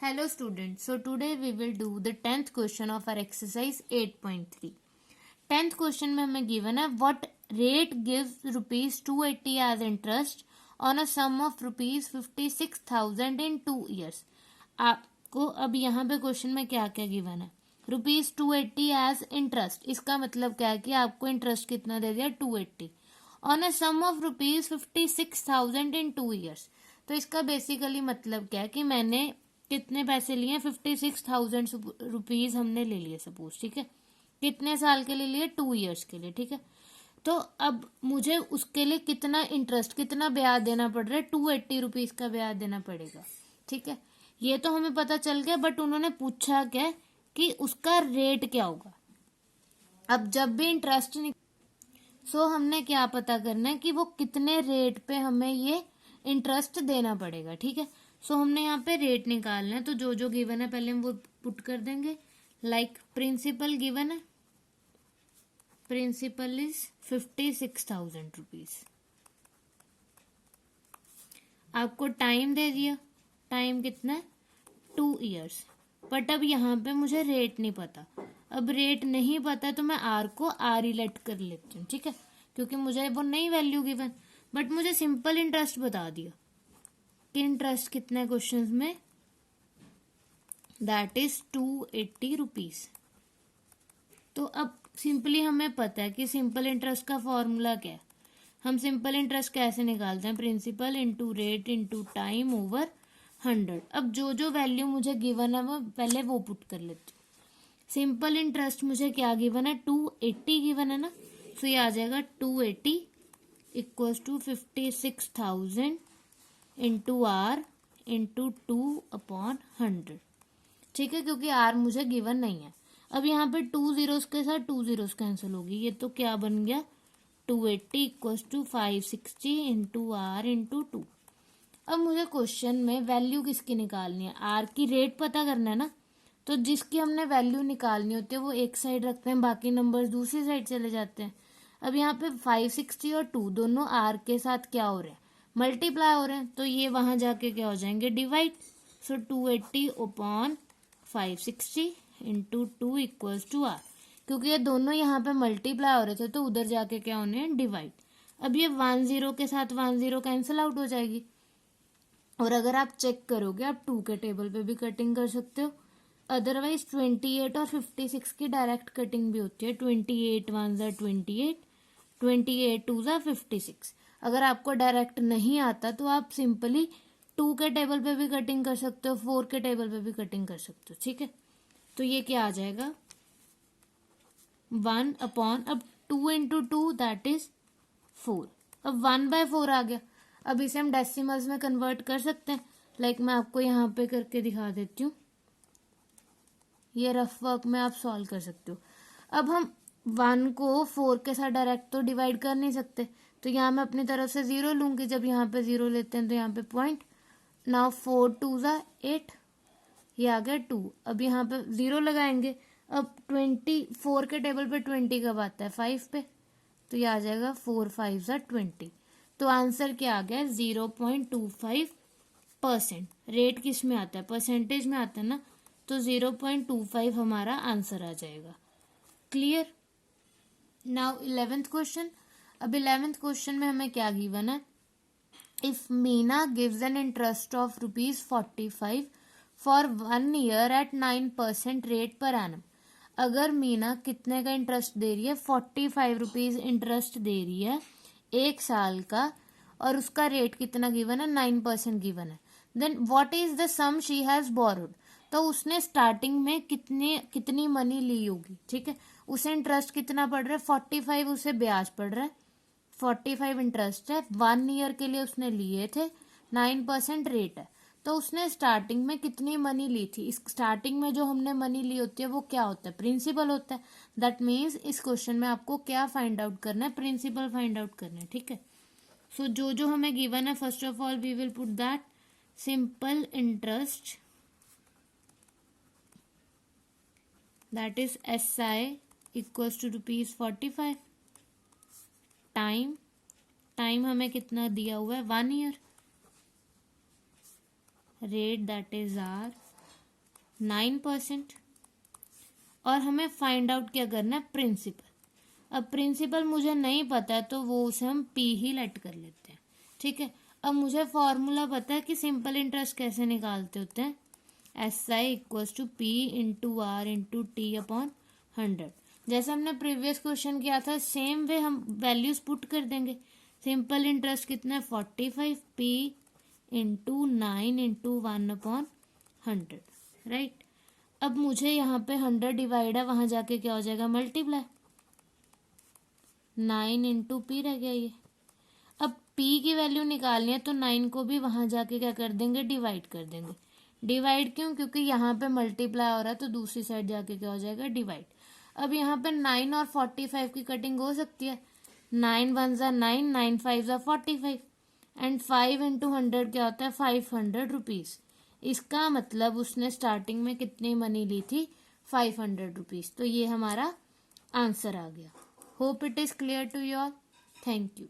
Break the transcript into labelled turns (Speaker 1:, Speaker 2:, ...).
Speaker 1: Hello students, so today we will do the 10th question of our exercise 8.3. 10th question में हमें given है what rate gives rupees 280 as interest on a sum of rupees 56,000 in 2 years. आपको अब यहाँ पे question में क्या क्या गिवन है, रुपीज 280 एज इंटरेस्ट, इसका मतलब क्या है कि आपको इंटरेस्ट कितना दे दिया 280 on a sum of rupees 56,000 in 2 years. तो इसका बेसिकली मतलब क्या है कि मैंने कितने पैसे लिए, 56,000 रुपीज हमने ले लिए सपोज, ठीक है, कितने साल के लिए लिए, 2 years के लिए, ठीक है. तो अब मुझे उसके लिए कितना इंटरेस्ट, कितना ब्याज देना पड़ रहा है, 280 रुपीज का ब्याज देना पड़ेगा, ठीक है. ये तो हमें पता चल गया, बट उन्होंने पूछा क्या कि उसका रेट क्या होगा. अब जब भी इंटरेस्ट सो हमने क्या पता करना है कि वो कितने रेट पे हमें ये इंटरेस्ट देना पड़ेगा, ठीक है. सो हमने यहाँ पे रेट निकालना है, तो जो जो गिवन है पहले हम वो पुट कर देंगे. लाइक प्रिंसिपल गिवन है, प्रिंसिपल इज 56,000 रुपीज. आपको टाइम दे दिया, टाइम कितना है 2 years. बट अब यहाँ पे मुझे रेट नहीं पता. अब रेट नहीं पता तो मैं आर को आर ही लेट कर लेती हूँ, ठीक है, क्योंकि मुझे वो नई वैल्यू गिवन. बट मुझे सिंपल इंटरेस्ट बता दिया कि इंटरेस्ट कितना है क्वेश्चन में, दैट इज 280 रुपीज. तो अब सिंपली हमें पता है कि सिंपल इंटरेस्ट का फॉर्मूला क्या है. हम सिंपल इंटरेस्ट कैसे निकालते हैं, principal into rate into time over 100. अब जो जो वैल्यू मुझे गिवन है वो पहले वो पुट कर लेती हूँ. सिंपल इंटरेस्ट मुझे क्या गिवन है, 280 गिवन है ना, तो ये आ जाएगा 280 equals to 56,000 into r into 2/100, ठीक है, क्योंकि आर मुझे गिवन नहीं है. अब यहाँ पे 2 zeros के साथ 2 zeros कैंसिल होगी, ये तो क्या बन गया 280 equals to 560 into r into 2. अब मुझे क्वेश्चन में वैल्यू किसकी निकालनी है, आर की रेट पता करना है ना, तो जिसकी हमने वैल्यू निकालनी होती है वो एक साइड रखते हैं, बाकी नंबर्स दूसरी साइड चले जाते हैं. अब यहाँ पे 560 और 2 दोनों आर के साथ क्या हो रहे हैं, मल्टीप्लाई हो रहे हैं, तो ये वहां जाके क्या हो जाएंगे, divide. So 280 upon 560 into 2 equals to r. क्योंकि ये दोनों यहाँ पे मल्टीप्लाई हो रहे थे तो उधर जाके क्या होने हैं, डिवाइड. अब ये 1 0 के साथ 1 0 कैंसिल आउट हो जाएगी. और अगर आप चेक करोगे, आप 2 के टेबल पे भी कटिंग कर सकते हो, अदरवाइज 28 और 56 की डायरेक्ट कटिंग भी होती है. 28 1 ज़ा 28, 28 2 ज़ा 56. अगर आपको डायरेक्ट नहीं आता तो आप सिंपली 2 के टेबल पे भी कटिंग कर सकते हो, 4 के टेबल पे भी कटिंग कर सकते हो, ठीक है. तो ये क्या आ जाएगा 1 अपॉन, अब 2 इंटू 2 दैट इज 4. अब 1/4 आ गया. अब इसे हम डेसिमल्स में कन्वर्ट कर सकते हैं. लाइक मैं आपको यहाँ पे करके दिखा देती हूँ, ये रफ वर्क में आप सॉल्व कर सकते हो. अब हम 1 को 4 के साथ डायरेक्ट तो डिवाइड कर नहीं सकते, तो यहाँ मैं अपनी तरफ से 0 लूंगी. जब यहाँ पे 0 लेते हैं तो यहाँ पे पॉइंट. नाउ 4 2 ज़ा 8, ये आ गया 2. अब यहाँ पे 0 लगाएंगे. अब 24 के टेबल पे 20 कब आता है, 5 पे, तो ये आ जाएगा 4 5 ज़ा 20. तो आंसर क्या आ गया 0.25%. रेट किस में आता है, परसेंटेज में आता है ना, तो 0.25 हमारा आंसर आ जाएगा. क्लियर. Now 11th question. अब 11th क्वेश्चन में हमें क्या गिवन है, if Meena gives an interest of ₹45 for 1 year at 9% rate पर एनम. अगर मीना कितने का इंटरेस्ट दे रही है, 45 रुपीज इंटरेस्ट दे रही है 1 साल का, और उसका रेट कितना गिवन है, 9% गिवन है. Then what is the sum she has borrowed. तो उसने स्टार्टिंग में कितनी मनी ली होगी, ठीक है. उसे इंटरेस्ट कितना पड़ रहा है, 45 उसे ब्याज पड़ रहा है, 45 इंटरेस्ट है, 1 year के लिए उसने लिए थे, 9% रेट है. तो उसने स्टार्टिंग में कितनी मनी ली थी, इस स्टार्टिंग में जो हमने मनी ली होती है वो क्या होता है, प्रिंसिपल होता है. दैट मीन्स इस क्वेश्चन में आपको क्या फाइंड आउट करना है, प्रिंसिपल फाइंड आउट करना है, ठीक है. सो जो जो हमें गिवन है, first of all we will put that simple interest, that is SI equals to ₹45. Time हमें कितना दिया हुआ है, 1 year. Rate that is r 9%। और हमें फाइंड आउट क्या करना है, प्रिंसिपल। अब प्रिंसिपल मुझे नहीं पता है तो वो उसे हम P ही लेट कर लेते हैं, ठीक है। अब मुझे फॉर्मूला पता है कि सिंपल इंटरेस्ट कैसे निकालते होते हैं, SI equals to P into r into t upon 100। जैसे हमने प्रीवियस क्वेश्चन किया था सेम वे हम वैल्यूज पुट कर देंगे। सिंपल इंटरेस्ट कितना है 45P इंटू 9 इंटू 1/100, राइट। अब मुझे यहाँ पे 100 डिवाइड है, वहां जाके क्या हो जाएगा, मल्टीप्लाई, 9 इंटू पी रह गया ये। अब P की वैल्यू निकालनी है तो 9 को भी वहां जाके क्या कर देंगे, डिवाइड कर देंगे। डिवाइड क्यों, क्योंकि यहाँ पे मल्टीप्लाई हो रहा है तो दूसरी साइड जाके क्या हो जाएगा, डिवाइड। अब यहाँ पे 9 और 45 की कटिंग हो सकती है, 9 1 ज़ा 9, 9 5 ज़ा 45 एंड 5 इंटू 100 क्या होता है, 500 रुपीज। इसका मतलब उसने स्टार्टिंग में कितनी मनी ली थी, 500 रुपीज। तो ये हमारा आंसर आ गया। Hope it is clear to you all. Thank you.